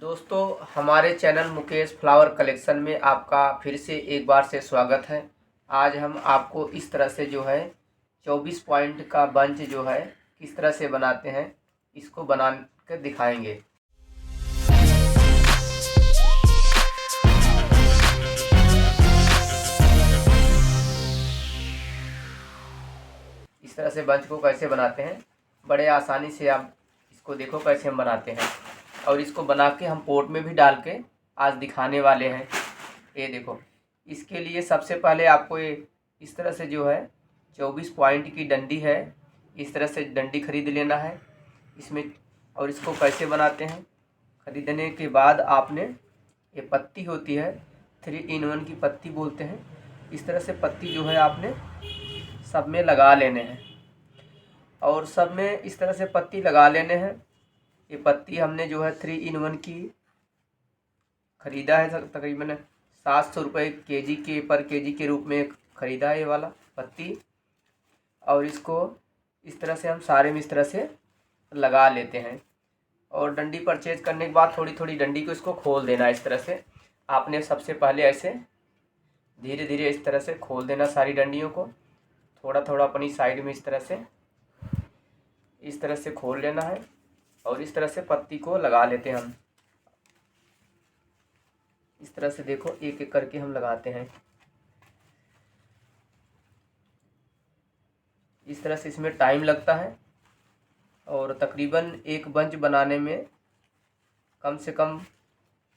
दोस्तों, हमारे channel Mukesh flower collection में आपका फिर से एक बार से स्वागत है। आज हम आपको इस तरह से जो है 24 पॉइंट का बंच जो है किस तरह से बनाते हैं, इसको बना कर दिखाएंगे। इस तरह से बंच को कैसे बनाते हैं, बड़े आसानी से आप इसको देखो कैसे हम बनाते हैं। और इसको बना के हम पोट में भी डाल के आज दिखाने वाले हैं। ये देखो, इसके लिए सबसे पहले आपको ये इस तरह से जो है 24 पॉइंट की डंडी है, इस तरह से डंडी खरीद लेना है इसमें। और इसको कैसे बनाते हैं, खरीदने के बाद आपने ये पत्ती होती है 3-in-1 की पत्ती बोलते हैं, इस तरह से पत्ती जो है आपने सब में लगा लेने हैं। और सब में इस तरह से पत्ती लगा लेने हैं। ये पत्ती हमने जो है 3-in-1 की ख़रीदा है, तकरीबन 700 रुपये केजी के पर केजी के रूप में ख़रीदा है ये वाला पत्ती। और इसको इस तरह से हम सारे में इस तरह से लगा लेते हैं। और डंडी परचेज करने के बाद थोड़ी थोड़ी डंडी को इसको खोल देना है। इस तरह से आपने सबसे पहले ऐसे धीरे धीरे इस तरह से खोल देना सारी डंडियों को, थोड़ा थोड़ा अपनी साइड में इस तरह से खोल लेना है। और इस तरह से पत्ती को लगा लेते हैं हम। इस तरह से देखो एक एक करके हम लगाते हैं। इस तरह से इसमें टाइम लगता है और तकरीबन एक बंच बनाने में कम से कम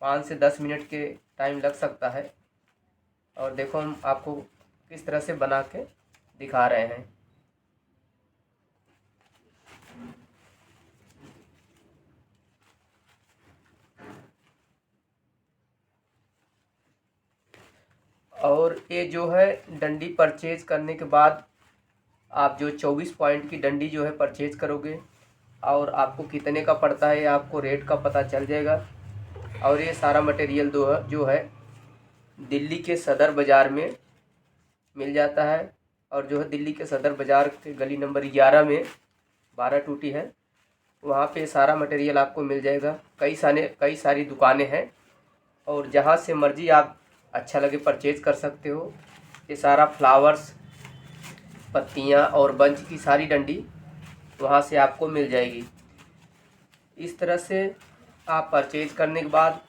5 से 10 मिनट के टाइम लग सकता है। और देखो हम आपको किस तरह से बना के दिखा रहे हैं। और ये जो है डंडी परचेज करने के बाद आप जो 24 पॉइंट की डंडी जो है परचेज करोगे और आपको कितने का पड़ता है आपको रेट का पता चल जाएगा। और ये सारा मटेरियल जो है दिल्ली के सदर बाज़ार में मिल जाता है। और जो है दिल्ली के सदर बाज़ार के गली नंबर 11 में 12 टूटी है, वहाँ पे सारा मटेरियल आपको मिल जाएगा। कई सारी दुकानें हैं और जहाँ से मर्ज़ी आप अच्छा लगे परचेज कर सकते हो। ये सारा फ्लावर्स, पत्तियाँ और बंच की सारी डंडी वहाँ से आपको मिल जाएगी। इस तरह से आप परचेज करने के बाद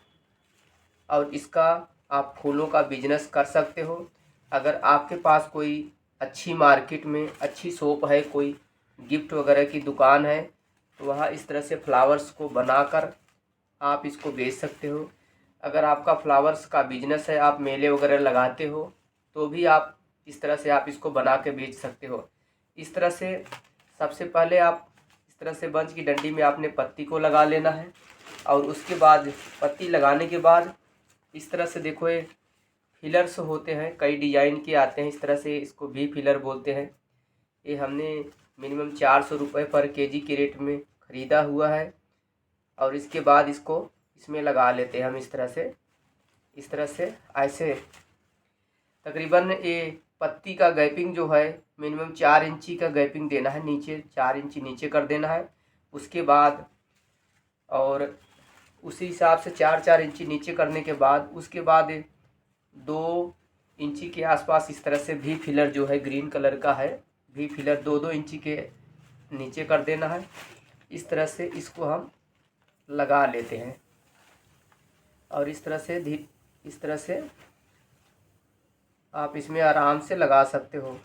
और इसका आप फूलों का बिजनेस कर सकते हो। अगर आपके पास कोई अच्छी मार्केट में अच्छी शॉप है, कोई गिफ्ट वगैरह की दुकान है, तो वहाँ इस तरह से फ्लावर्स को बनाकर आप इसको बेच सकते हो। अगर आपका फ्लावर्स का बिजनेस है, आप मेले वगैरह लगाते हो, तो भी आप इस तरह से आप इसको बना के बेच सकते हो। इस तरह से सबसे पहले आप इस तरह से बंच की डंडी में आपने पत्ती को लगा लेना है। और उसके बाद पत्ती लगाने के बाद इस तरह से देखो ये फिलर्स होते हैं, कई डिजाइन के आते हैं। इस तरह से इसको भी फिलर बोलते हैं। ये हमने मिनिमम 400 रुपये पर केजी के रेट में ख़रीदा हुआ है। और इसके बाद इसको इसमें लगा लेते हैं हम इस तरह से ऐसे। तकरीबन ये पत्ती का गैपिंग जो है मिनिमम 4 इंची का गैपिंग देना है, नीचे 4 इंची नीचे कर देना है। उसके बाद और उसी हिसाब से 4-4 इंची नीचे करने के बाद उसके बाद 2 इंची के आसपास इस तरह से भी फिलर जो है ग्रीन कलर का है, भी फिलर 2-2 इंची के नीचे कर देना है। इस तरह से इसको हम लगा लेते हैं। और इस तरह से आप इसमें आराम से लगा सकते हो।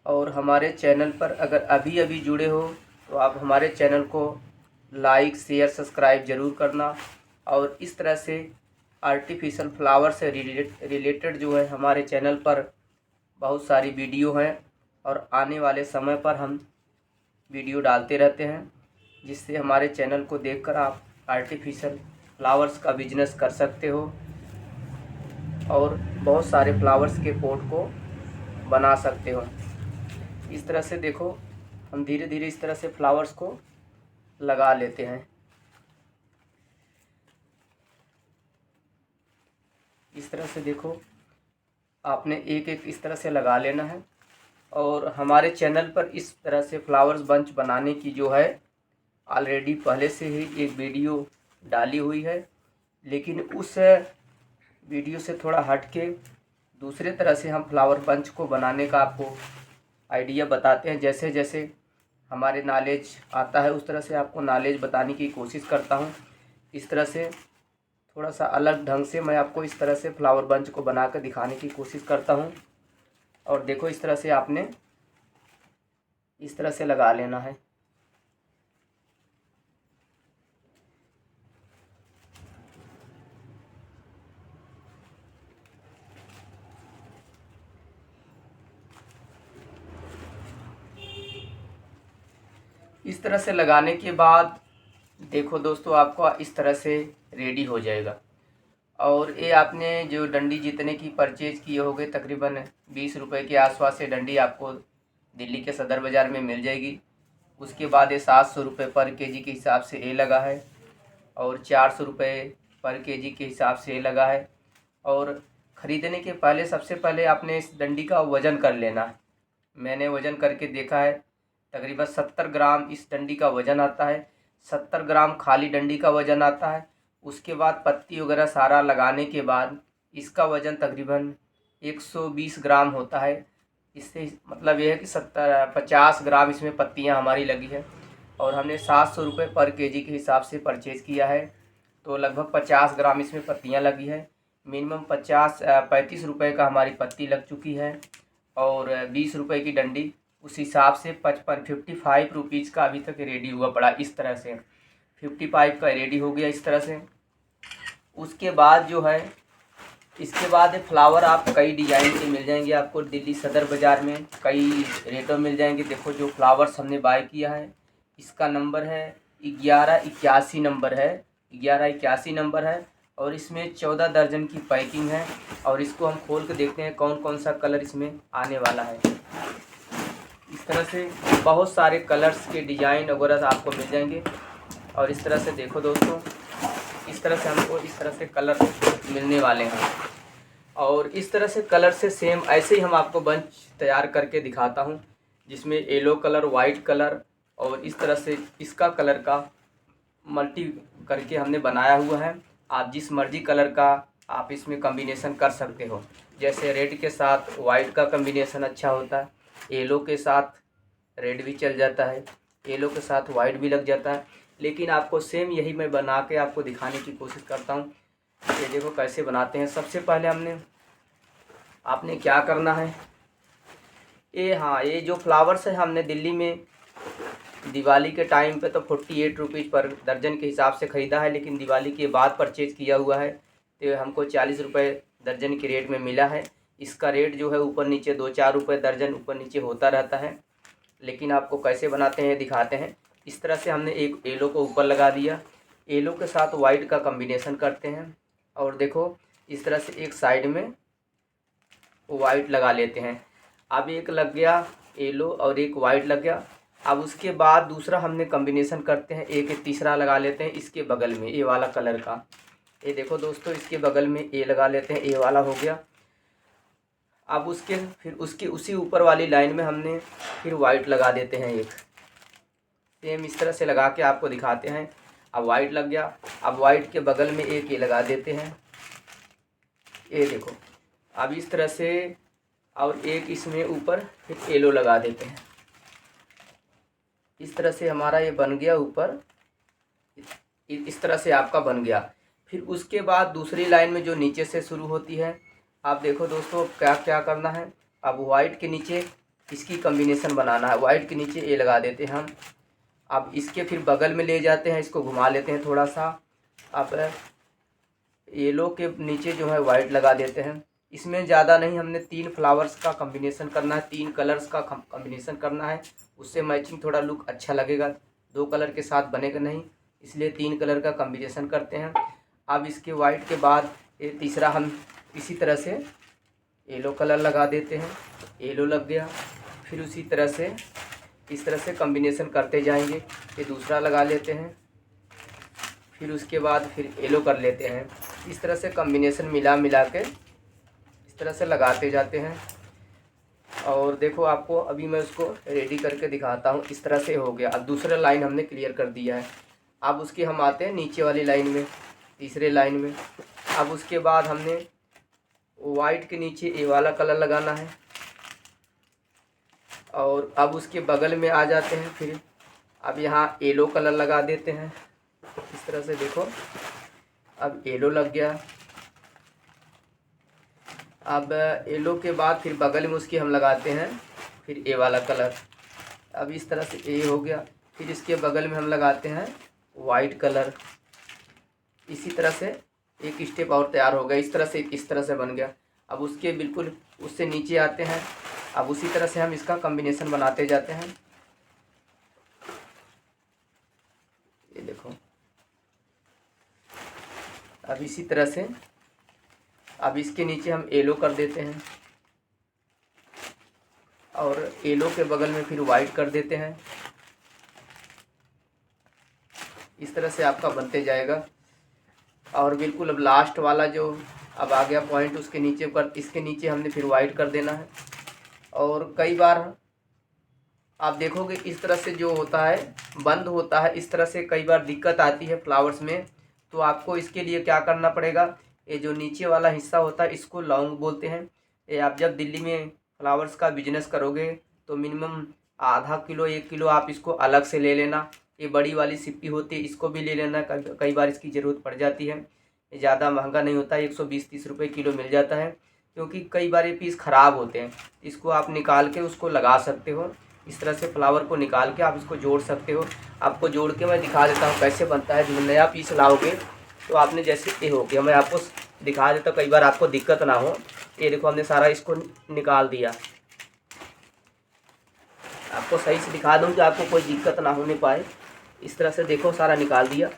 और हमारे चैनल पर अगर अभी जुड़े हो तो आप हमारे चैनल को लाइक, शेयर, सब्सक्राइब ज़रूर करना। और इस तरह से आर्टिफिशियल फ्लावर से रिलेटेड जो है हमारे चैनल पर बहुत सारी वीडियो हैं और आने वाले समय पर हम वीडियो डालते रहते हैं, जिससे हमारे चैनल को देखकर आप आर्टिफिशियल फ्लावर्स का बिजनेस कर सकते हो और बहुत सारे फ्लावर्स के पॉट को बना सकते हो। इस तरह से देखो हम धीरे धीरे इस तरह से फ्लावर्स को लगा लेते हैं। इस तरह से देखो आपने एक एक इस तरह से लगा लेना है। और हमारे चैनल पर इस तरह से फ्लावर्स बंच बनाने की जो है ऑलरेडी पहले से ही एक वीडियो डाली हुई है, लेकिन उस वीडियो से थोड़ा हट के दूसरे तरह से हम फ्लावर बंच को बनाने का आपको आइडिया बताते हैं। जैसे जैसे हमारे नॉलेज आता है उस तरह से आपको नॉलेज बताने की कोशिश करता हूँ। इस तरह से थोड़ा सा अलग ढंग से मैं आपको इस तरह से फ्लावर बंच को बना कर दिखाने की कोशिश करता हूँ। और देखो इस तरह से आपने इस तरह से लगा लेना है। इस तरह से लगाने के बाद देखो दोस्तों, आपको इस तरह से रेडी हो जाएगा। और ये आपने जो डंडी जितने की परचेज़ किए होंगे, तकरीबन 20 रुपये के आसपास से डंडी आपको दिल्ली के सदर बाज़ार में मिल जाएगी। उसके बाद ये 700 रुपये पर केजी के हिसाब से ये लगा है, और 400 रुपये पर केजी के हिसाब से ये लगा है। और ख़रीदने के पहले सबसे पहले आपने इस डंडी का वज़न कर लेना है। मैंने वज़न करके देखा है, तकरीबन 70 ग्राम इस डंडी का वज़न आता है। 70 ग्राम खाली डंडी का वज़न आता है। उसके बाद पत्ती वगैरह सारा लगाने के बाद इसका वज़न तकरीबन 120 ग्राम होता है। इससे मतलब ये है कि 50 ग्राम इसमें पत्तियां हमारी लगी है। और हमने 700 रुपये पर केजी के हिसाब से परचेज़ किया है, तो लगभग 50 ग्राम इसमें पत्तियां लगी है। मिनिमम 35 रुपये का हमारी पत्ती लग चुकी है, और 20 रुपये की डंडी, उस हिसाब से 55 रुपीज़ का अभी तक रेडी हुआ पड़ा। इस तरह से 55 का रेडी हो गया इस तरह से। उसके बाद जो है, इसके बाद फ्लावर आप कई डिज़ाइन के मिल जाएंगे आपको दिल्ली सदर बाज़ार में, कई रेटों मिल जाएंगे। देखो जो फ्लावर्स हमने बाय किया है, इसका नंबर है 1181 नंबर है, 1181 नंबर है। और इसमें 14 दर्जन की पैकिंग है। और इसको हम खोल के देखते हैं कौन कौन सा कलर इसमें आने वाला है। इस तरह से बहुत सारे कलर्स के डिज़ाइन वगैरह आपको मिल जाएंगे। और इस तरह से देखो दोस्तों, इस तरह से हमको इस तरह से कलर मिलने वाले हैं। और इस तरह से कलर से सेम ऐसे ही हम आपको बंच तैयार करके दिखाता हूँ, जिसमें येलो कलर, वाइट कलर और इस तरह से इसका कलर का मल्टी करके हमने बनाया हुआ है। आप जिस मर्जी कलर का आप इसमें कम्बिनेशन कर सकते हो। जैसे रेड के साथ वाइट का कम्बिनेशन अच्छा होता है, येलो के साथ रेड भी चल जाता है, येलो के साथ वाइट भी लग जाता है। लेकिन आपको सेम यही मैं बना के आपको दिखाने की कोशिश करता हूँ। ये देखो कैसे बनाते हैं। सबसे पहले आपने क्या करना है, ये जो फ्लावर्स है हमने दिल्ली में दिवाली के टाइम पे तो 48 रुपीज़ पर दर्जन के हिसाब से ख़रीदा है, लेकिन दिवाली के बाद परचेज़ किया हुआ है तो हमको 40 रुपये दर्जन के रेट में मिला है। इसका रेट जो है ऊपर नीचे 2-4 रुपये दर्जन ऊपर नीचे होता रहता है। लेकिन आपको कैसे बनाते हैं दिखाते हैं। इस तरह से हमने एक येलो को ऊपर लगा दिया, येलो के साथ वाइट का कम्बिनेशन करते हैं। और देखो इस तरह से एक साइड में वाइट लगा लेते हैं। अब एक लग गया येलो और एक वाइट लग गया। अब उसके बाद दूसरा हमने कम्बिनेशन करते हैं, एक तीसरा लगा लेते हैं इसके बगल में ये वाला कलर का। ये देखो दोस्तों, इसके बगल में ये लगा लेते हैं, ये वाला हो गया। अब फिर उसके उसी ऊपर वाली लाइन में हमने फिर वाइट लगा देते हैं एक। सेम इस तरह से लगा के आपको दिखाते हैं। अब वाइट लग गया, अब वाइट के बगल में एक ये लगा देते हैं, ये देखो। अब इस तरह से और एक इसमें ऊपर फिर येलो लगा देते हैं। इस तरह से हमारा ये बन गया ऊपर, इस तरह से आपका बन गया। फिर उसके बाद दूसरी लाइन में जो नीचे से शुरू होती है, आप देखो दोस्तों क्या क्या करना है। अब वाइट के नीचे इसकी कम्बिनेशन बनाना है, वाइट के नीचे ये लगा देते हैं हम। अब इसके फिर बगल में ले जाते हैं, इसको घुमा लेते हैं थोड़ा सा। अब येलो के नीचे जो है वाइट लगा देते हैं। इसमें ज़्यादा नहीं, हमने 3 फ्लावर्स का कम्बिनेशन करना है, 3 कलर्स का कम्बिनेशन करना है। उससे मैचिंग थोड़ा लुक अच्छा लगेगा, 2 कलर के साथ बनेगा नहीं, इसलिए 3 कलर का कम्बिनेशन करते हैं। अब इसके वाइट के बाद ये तीसरा हम इसी तरह से येलो कलर लगा देते हैं, येलो लग गया। फिर उसी तरह से इस तरह से कम्बिनेशन करते जाएंगे। ये दूसरा लगा लेते हैं, फिर उसके बाद फिर येलो कर लेते हैं। इस तरह से कम्बिनेशन मिला के इस तरह से लगाते जाते हैं। और देखो आपको अभी मैं उसको रेडी करके दिखाता हूँ। इस तरह से हो गया। अब दूसरा लाइन हमने क्लियर कर दिया है। अब उसके हम आते हैं नीचे वाली लाइन में, तीसरे लाइन में। अब उसके बाद हमने वाइट के नीचे ए वाला कलर लगाना है, और अब उसके बगल में आ जाते हैं फिर अब यहाँ येलो कलर लगा देते हैं। इस तरह से देखो, अब येलो लग गया। अब येलो के बाद फिर बगल में उसके हम लगाते हैं फिर ए वाला कलर। अब इस तरह से ए हो गया, फिर इसके बगल में हम लगाते हैं वाइट कलर। इसी तरह से एक स्टेप और तैयार हो गया। इस तरह से बन गया। अब उसके बिल्कुल उससे नीचे आते हैं। अब उसी तरह से हम इसका कॉम्बिनेशन बनाते जाते हैं। ये देखो, अब इसी तरह से अब इसके नीचे हम येलो कर देते हैं, और येलो के बगल में फिर वाइट कर देते हैं। इस तरह से आपका बनते जाएगा। और बिल्कुल अब लास्ट वाला जो अब आ गया पॉइंट, उसके नीचे पर इसके नीचे हमने फिर वाइट कर देना है। और कई बार आप देखोगे इस तरह से जो होता है बंद होता है, इस तरह से कई बार दिक्कत आती है फ्लावर्स में। तो आपको इसके लिए क्या करना पड़ेगा, ये जो नीचे वाला हिस्सा होता है इसको लौंग बोलते हैं। ये आप जब दिल्ली में फ्लावर्स का बिजनेस करोगे तो मिनिमम आधा किलो 1 किलो आप इसको अलग से ले लेना। ये बड़ी वाली सिप्पी होती है, इसको भी ले लेना, कई बार इसकी ज़रूरत पड़ जाती है। ये ज़्यादा महंगा नहीं होता है, 120-130 रुपये किलो मिल जाता है। क्योंकि कई बार ये पीस ख़राब होते हैं, इसको आप निकाल के उसको लगा सकते हो। इस तरह से फ्लावर को निकाल के आप इसको जोड़ सकते हो। आपको जोड़ के मैं दिखा देता हूँ कैसे बनता है। जब नया पीस लाओगे तो आपने जैसे ये हो गया, मैं आपको दिखा देता हूँ, कई बार आपको दिक्कत ना हो। ये देखो, हमने सारा इसको निकाल दिया। आपको सही से दिखा दूँ कि आपको कोई दिक्कत ना होने पाए। इस तरह से देखो, सारा निकाल दिया।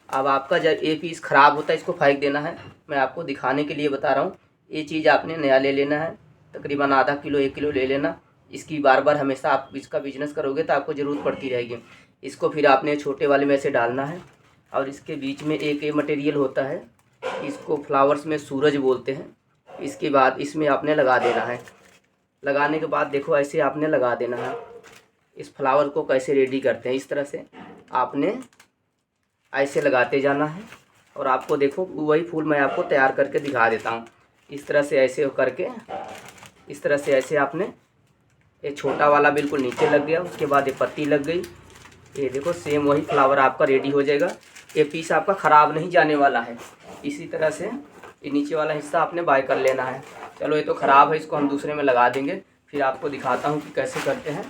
अब आपका जब ये पीस ख़राब होता है इसको फेंक देना है। मैं आपको दिखाने के लिए बता रहा हूँ। ये चीज़ आपने नया ले लेना है, तकरीबन आधा किलो 1 किलो ले लेना। इसकी बार बार हमेशा आप इसका बिजनेस करोगे तो आपको ज़रूरत पड़ती रहेगी। इसको फिर आपने छोटे वाले में से डालना है, और इसके बीच में एक ये मटेरियल होता है, इसको फ्लावर्स में सूरज बोलते हैं। इसके बाद इसमें आपने लगा देना है। लगाने के बाद देखो ऐसे आपने लगा देना है। इस फ्लावर को कैसे रेडी करते हैं, इस तरह से आपने ऐसे लगाते जाना है। और आपको देखो वही फूल मैं आपको तैयार करके दिखा देता हूँ। इस तरह से ऐसे करके, इस तरह से ऐसे आपने, ये छोटा वाला बिल्कुल नीचे लग गया, उसके बाद ये पत्ती लग गई। ये देखो सेम वही फ्लावर आपका रेडी हो जाएगा। ये पीस आपका ख़राब नहीं जाने वाला है। इसी तरह से ये नीचे वाला हिस्सा आपने बाय कर लेना है। चलो ये तो ख़राब है, इसको हम दूसरे में लगा देंगे, फिर आपको दिखाता हूँ कि कैसे करते हैं।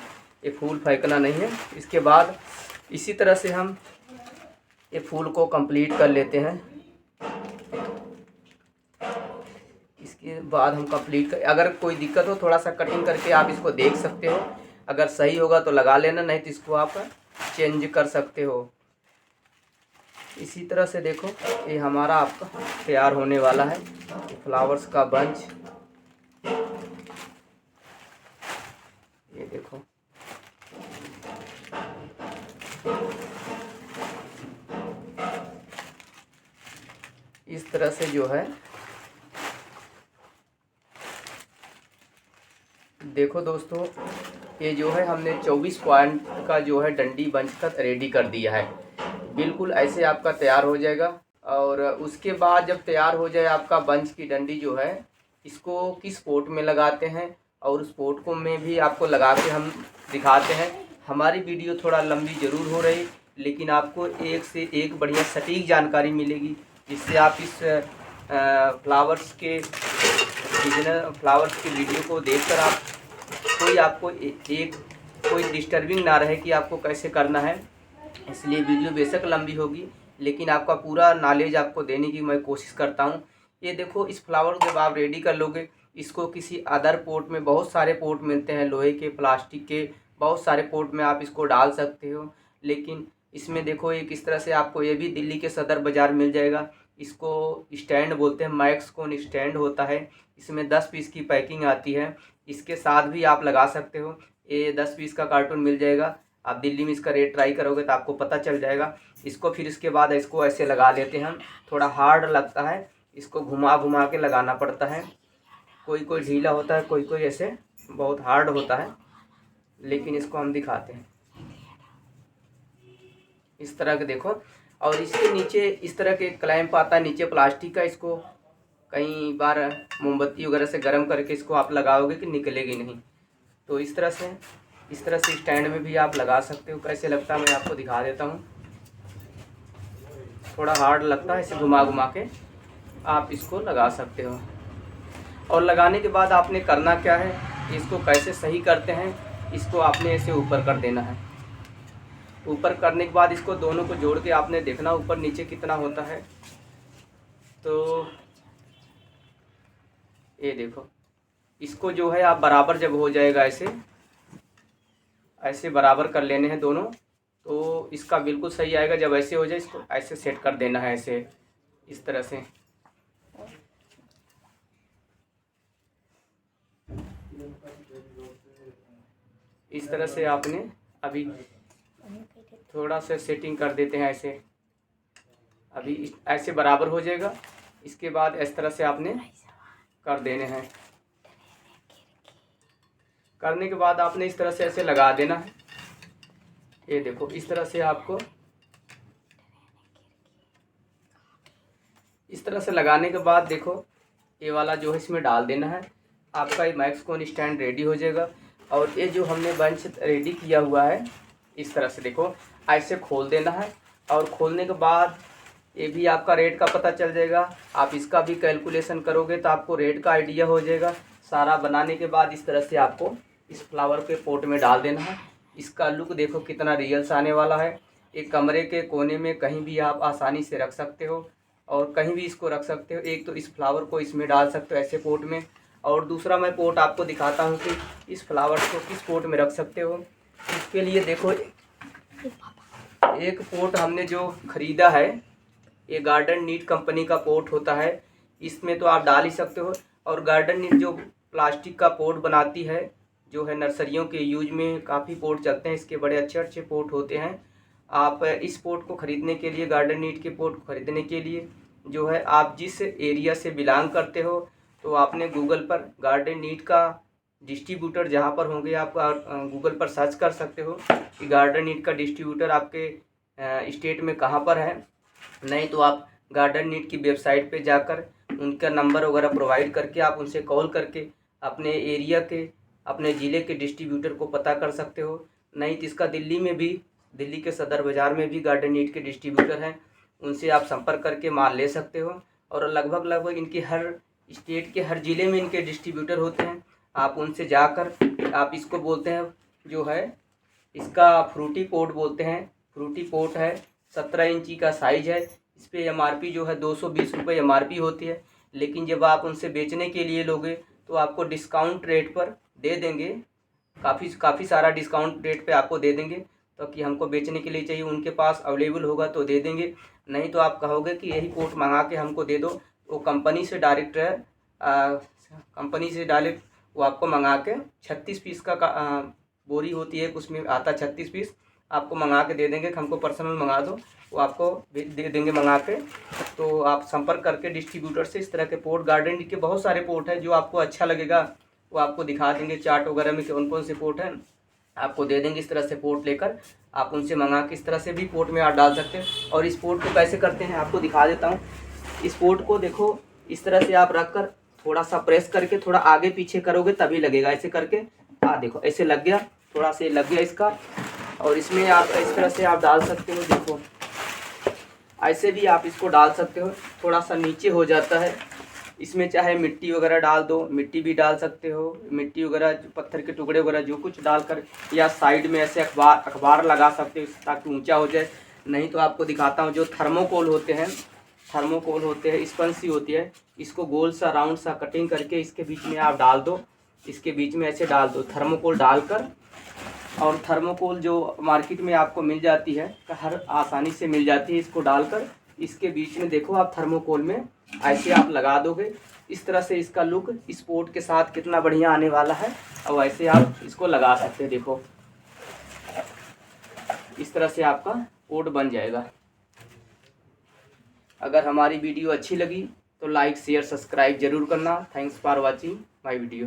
ये फूल फेंकना नहीं है। इसके बाद इसी तरह से हम ये फूल को कंप्लीट कर लेते हैं। इसके बाद हम कंप्लीट कर, अगर कोई दिक्कत हो थोड़ा सा कटिंग करके आप इसको देख सकते हो। अगर सही होगा तो लगा लेना, नहीं तो इसको आप चेंज कर सकते हो। इसी तरह से देखो ये हमारा आपका तैयार होने वाला है फ्लावर्स का बंच। ये देखो, इस तरह से जो है, देखो दोस्तों, ये जो है हमने 24 पॉइंट का जो है डंडी बंच का रेडी कर दिया है। बिल्कुल ऐसे आपका तैयार हो जाएगा। और उसके बाद जब तैयार हो जाए आपका बंच की डंडी जो है, इसको किस पोट में लगाते हैं और उस पोट को में भी आपको लगा के हम दिखाते हैं। हमारी वीडियो थोड़ा लंबी ज़रूर हो रही, लेकिन आपको एक से एक बढ़िया सटीक जानकारी मिलेगी, जिससे आप इस फ्लावर्स के वीडियो को देखकर आप आपको एक कोई डिस्टर्बिंग ना रहे कि आपको कैसे करना है। इसलिए वीडियो बेशक लंबी होगी, लेकिन आपका पूरा नॉलेज आपको देने की मैं कोशिश करता हूँ। ये देखो, इस फ्लावर को जब आप रेडी कर लोगे, इसको किसी अदर पोट में, बहुत सारे पोट मिलते हैं, लोहे के, प्लास्टिक के, बहुत सारे पोट में आप इसको डाल सकते हो। लेकिन इसमें देखो एक इस तरह से आपको ये भी दिल्ली के सदर बाज़ार मिल जाएगा। इसको स्टैंड बोलते हैं, मैक्सकोन स्टैंड होता है। इसमें 10 पीस की पैकिंग आती है, इसके साथ भी आप लगा सकते हो। ये 10 पीस का कार्टून मिल जाएगा। आप दिल्ली में इसका रेट ट्राई करोगे तो आपको पता चल जाएगा। इसको फिर इसके बाद इसको ऐसे लगा लेते हैं हम। थोड़ा हार्ड लगता है, इसको घुमा घुमा के लगाना पड़ता है। कोई कोई ढीला होता है, कोई कोई ऐसे बहुत हार्ड होता है, लेकिन इसको हम दिखाते हैं। इस तरह के देखो, और इसके नीचे इस तरह के क्लैंप आता है नीचे प्लास्टिक का, इसको कई बार मोमबत्ती वगैरह से गर्म करके इसको आप लगाओगे कि निकलेगी नहीं। तो इस तरह से स्टैंड में भी आप लगा सकते हो। कैसे लगता है मैं आपको दिखा देता हूँ। थोड़ा हार्ड लगता है, इसे घुमा घुमा के आप इसको लगा सकते हो। और लगाने के बाद आपने करना क्या है, इसको कैसे सही करते हैं, इसको आपने ऐसे ऊपर कर देना है। ऊपर करने के बाद इसको दोनों को जोड़ के आपने देखना ऊपर नीचे कितना होता है। तो ये देखो, इसको जो है आप बराबर जब हो जाएगा ऐसे बराबर कर लेने हैं दोनों, तो इसका बिल्कुल सही आएगा। जब ऐसे हो जाए इसको ऐसे सेट कर देना है, ऐसे इस तरह से। इस तरह से आपने अभी थोड़ा सा सेटिंग कर देते हैं ऐसे, अभी ऐसे बराबर हो जाएगा। इसके बाद इस तरह से आपने कर देने हैं। करने के बाद आपने इस तरह से ऐसे लगा देना है। ये देखो, इस तरह से आपको इस तरह से लगाने के बाद देखो, ये वाला जो है इसमें डाल देना है। आपका ये मैक्सकोन स्टैंड रेडी हो जाएगा। और ये जो हमने बंच रेडी किया हुआ है, इस तरह से देखो ऐसे खोल देना है। और खोलने के बाद ये भी आपका रेट का पता चल जाएगा। आप इसका भी कैलकुलेशन करोगे तो आपको रेट का आइडिया हो जाएगा। सारा बनाने के बाद इस तरह से आपको इस फ्लावर के पोट में डाल देना है। इसका लुक देखो कितना रियल्स आने वाला है। एक कमरे के कोने में कहीं भी आप आसानी से रख सकते हो और कहीं भी इसको रख सकते हो। एक तो इस फ्लावर को इसमें डाल सकते हो ऐसे पोट में, और दूसरा मैं पोट आपको दिखाता हूँ कि इस फ्लावर को किस पोट में रख सकते हो। इसके लिए देखो, एक पोट हमने जो ख़रीदा है, ये गार्डन नीट कंपनी का पोट होता है। इसमें तो आप डाल ही सकते हो। और गार्डन नीट जो प्लास्टिक का पोट बनाती है, जो है नर्सरियों के यूज में काफ़ी पोट चलते हैं, इसके बड़े अच्छे अच्छे पोट होते हैं। आप इस पोट को ख़रीदने के लिए, गार्डन नीट के पोट को ख़रीदने के लिए जो है आप जिस एरिया से बिलोंग करते हो, तो आपने गूगल पर गार्डन नीट का डिस्ट्रीब्यूटर जहाँ पर होंगे आप गूगल पर सर्च कर सकते हो कि गार्डन नीट का डिस्ट्रीब्यूटर आपके स्टेट में कहाँ पर है। नहीं तो आप गार्डन नीट की वेबसाइट पे जाकर उनका नंबर वगैरह प्रोवाइड करके आप उनसे कॉल करके अपने एरिया के, अपने ज़िले के डिस्ट्रीब्यूटर को पता कर सकते हो। नहीं तो इसका दिल्ली में भी, दिल्ली के सदर बाज़ार में भी गार्डन नीट के डिस्ट्रीब्यूटर हैं, उनसे आप संपर्क करके माल ले सकते हो। और लगभग इनके हर स्टेट के हर ज़िले में इनके डिस्ट्रीब्यूटर होते हैं। आप उनसे जाकर, आप इसको बोलते हैं जो है, इसका फ्रूटी पोट बोलते हैं। फ्रूटी पोट है, 17 इंची का साइज़ है। इस पर MRP जो है 220 रुपये MRP होती है। लेकिन जब आप उनसे बेचने के लिए लोगे तो आपको डिस्काउंट रेट पर दे देंगे, काफ़ी सारा डिस्काउंट रेट पे आपको दे देंगे। तो कि हमको बेचने के लिए चाहिए, उनके पास अवेलेबल होगा तो दे देंगे। नहीं तो आप कहोगे कि यही पोट मंगा के हमको दे दो, वो कंपनी से डायरेक्ट है, कंपनी से डायरेक्ट वो आपको मंगा के 36 पीस का बोरी होती है, उसमें आता 36 पीस, आपको मंगा के दे देंगे कि हमको पर्सनल मंगा दो, वो आपको दे देंगे मंगा के। तो आप संपर्क करके डिस्ट्रीब्यूटर से इस तरह के पोट, गार्डन के बहुत सारे पोट हैं, जो आपको अच्छा लगेगा वो आपको दिखा देंगे चार्ट वगैरह में कौन कौन से पोट हैं, आपको दे देंगे। इस तरह से पोट लेकर आप उनसे मंगा के इस तरह से भी पोट में आप डाल सकते हैं। और इस पोट को कैसे करते हैं आपको दिखा देता हूँ। इस पोट को देखो, इस तरह से आप रख कर थोड़ा सा प्रेस करके थोड़ा आगे पीछे करोगे तभी लगेगा। ऐसे करके देखो, ऐसे लग गया, थोड़ा से लग गया इसका। और इसमें आप इस तरह से आप डाल सकते हो, देखो ऐसे भी आप इसको डाल सकते हो। थोड़ा सा नीचे हो जाता है, इसमें चाहे मिट्टी वगैरह डाल दो, मिट्टी भी डाल सकते हो, मिट्टी वगैरह पत्थर के टुकड़े वगैरह जो कुछ डालकर, या साइड में ऐसे अखबार लगा सकते हो ताकि ऊंचा हो जाए। नहीं तो आपको दिखाता हूँ, जो थर्मोकोल होते हैं, स्पंज सी होती है, इसको गोल सा राउंड सा कटिंग करके इसके बीच में आप डाल दो, इसके बीच में ऐसे डाल दो थर्मोकोल डालकर। और थर्मोकोल जो मार्केट में आपको मिल जाती है, हर आसानी से मिल जाती है, इसको डालकर इसके बीच में देखो आप थर्मोकोल में ऐसे आप लगा दोगे। इस तरह से इसका लुक इस पोट के साथ कितना बढ़िया आने वाला है। और ऐसे आप इसको लगा सकते हैं, देखो इस तरह से आपका पोट बन जाएगा। अगर हमारी वीडियो अच्छी लगी तो लाइक शेयर सब्सक्राइब जरूर करना। Thanks for watching my video.